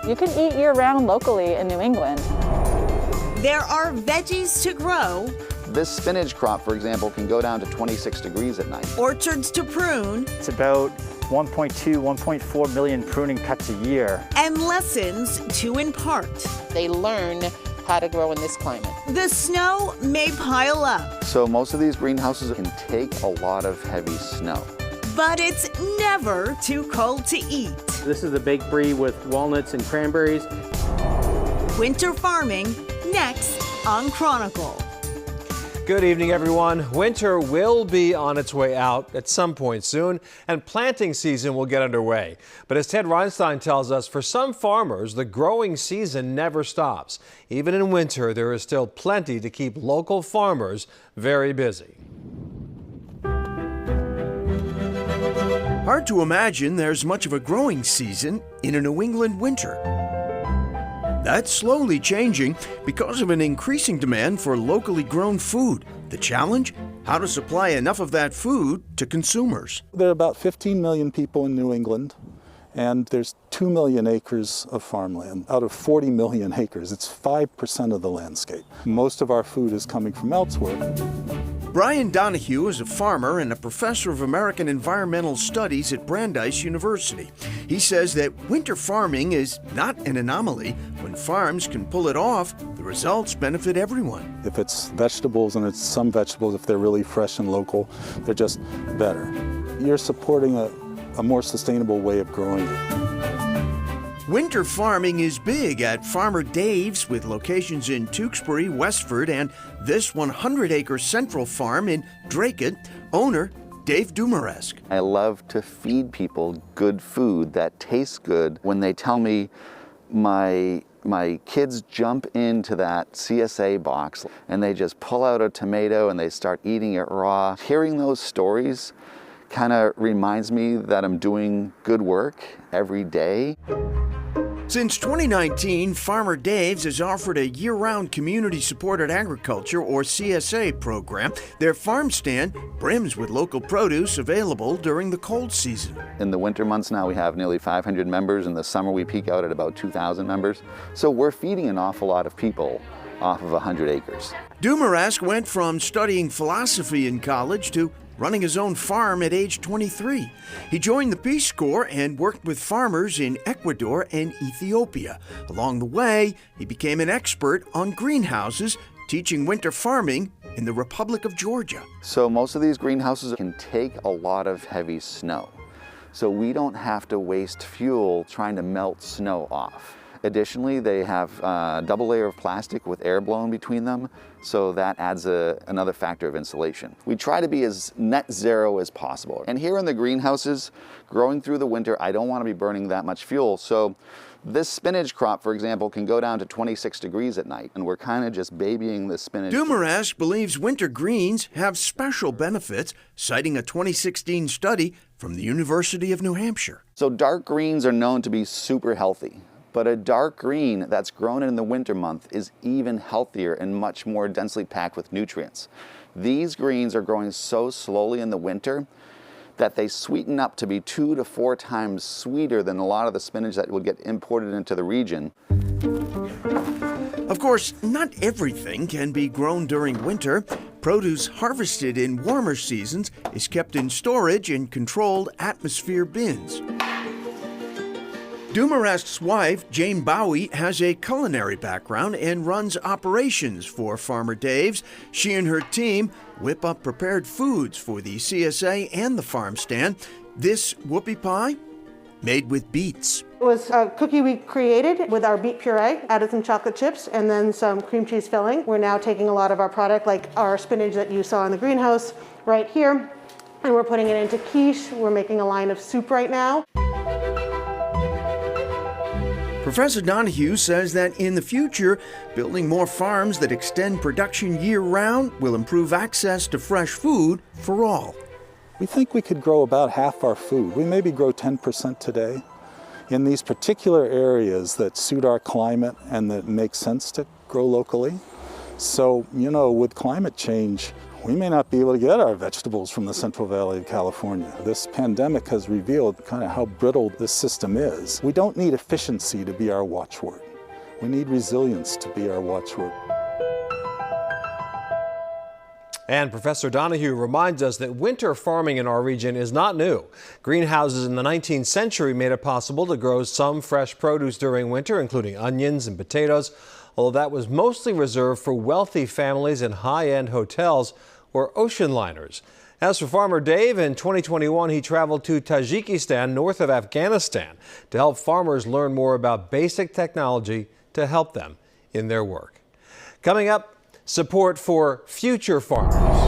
You can eat year-round locally in New England. There are veggies to grow. This spinach crop, for example, can go down to 26 degrees at night. Orchards to prune. It's about 1.2, 1.4 million pruning cuts a year. And lessons to impart. They learn how to grow in this climate. The snow may pile up. So most of these greenhouses can take a lot of heavy snow. But it's never too cold to eat. This is a baked brie with walnuts and cranberries. Winter farming, next on Chronicle. Good evening, everyone. Winter will be on its way out at some point soon, and planting season will get underway. But as Ted Reinstein tells us, for some farmers, the growing season never stops. Even in winter, there is still plenty to keep local farmers very busy. Hard to imagine there's much of a growing season in a New England winter. That's slowly changing because of an increasing demand for locally grown food. The challenge? How to supply enough of that food to consumers. There are about 15 million people in New England, and there's 2 million acres of farmland. Out of 40 million acres, it's 5% of the landscape. Most of our food is coming from elsewhere. Brian Donahue is a farmer and a professor of American Environmental Studies at Brandeis University. He says that winter farming is not an anomaly. When farms can pull it off, the results benefit everyone. If it's vegetables, and it's some vegetables, if they're really fresh and local, they're just better. You're supporting a more sustainable way of growing it. Winter farming is big at Farmer Dave's, with locations in Tewksbury, Westford, and this 100-acre central farm in Dracut. Owner Dave Dumaresque. I love to feed people good food that tastes good. When they tell me my kids jump into that CSA box and they just pull out a tomato and they start eating it raw, hearing those stories kind of reminds me that I'm doing good work every day. Since 2019, Farmer Dave's has offered a year-round community-supported agriculture, or CSA, program. Their farm stand brims with local produce available during the cold season. In the winter months now, we have nearly 500 members. In the summer, we peak out at about 2,000 members. So we're feeding an awful lot of people off of 100 acres. Dumaresque went from studying philosophy in college to running his own farm at age 23. He joined the Peace Corps and worked with farmers in Ecuador and Ethiopia. Along the way, he became an expert on greenhouses, teaching winter farming in the Republic of Georgia. So most of these greenhouses can take a lot of heavy snow. So we don't have to waste fuel trying to melt snow off. Additionally, they have a double layer of plastic with air blown between them, so that adds another factor of insulation. We try to be as net zero as possible. And here in the greenhouses, growing through the winter, I don't want to be burning that much fuel. So this spinach crop, for example, can go down to 26 degrees at night, and we're kind of just babying the spinach. Dumaresque believes winter greens have special benefits, citing a 2016 study from the University of New Hampshire. So dark greens are known to be super healthy. But a dark green that's grown in the winter month is even healthier and much more densely packed with nutrients. These greens are growing so slowly in the winter that they sweeten up to be 2 to 4 times sweeter than a lot of the spinach that would get imported into the region. Of course, not everything can be grown during winter. Produce harvested in warmer seasons is kept in storage in controlled atmosphere bins. Dumaresque's wife, Jane Bowie, has a culinary background and runs operations for Farmer Dave's. She and her team whip up prepared foods for the CSA and the farm stand. This whoopie pie, made with beets. It was a cookie we created with our beet puree, added some chocolate chips, and then some cream cheese filling. We're now taking a lot of our product, like our spinach that you saw in the greenhouse right here, and we're putting it into quiche. We're making a line of soup right now. Professor Donahue says that in the future, building more farms that extend production year-round will improve access to fresh food for all. We think we could grow about half our food. We maybe grow 10% today in these particular areas that suit our climate and that make sense to grow locally. So, you know, with climate change, We may not be able to get our vegetables from the Central Valley of California. This pandemic has revealed kind of how brittle this system is. We don't need efficiency to be our watchword. We need resilience to be our watchword. And Professor Donahue reminds us that winter farming in our region is not new. Greenhouses in the 19th century made it possible to grow some fresh produce during winter, including onions and potatoes, although that was mostly reserved for wealthy families in high-end hotels or ocean liners. As for farmer Dave, in 2021 he traveled to Tajikistan, north of Afghanistan, to help farmers learn more about basic technology to help them in their work. Coming up, support for future farmers.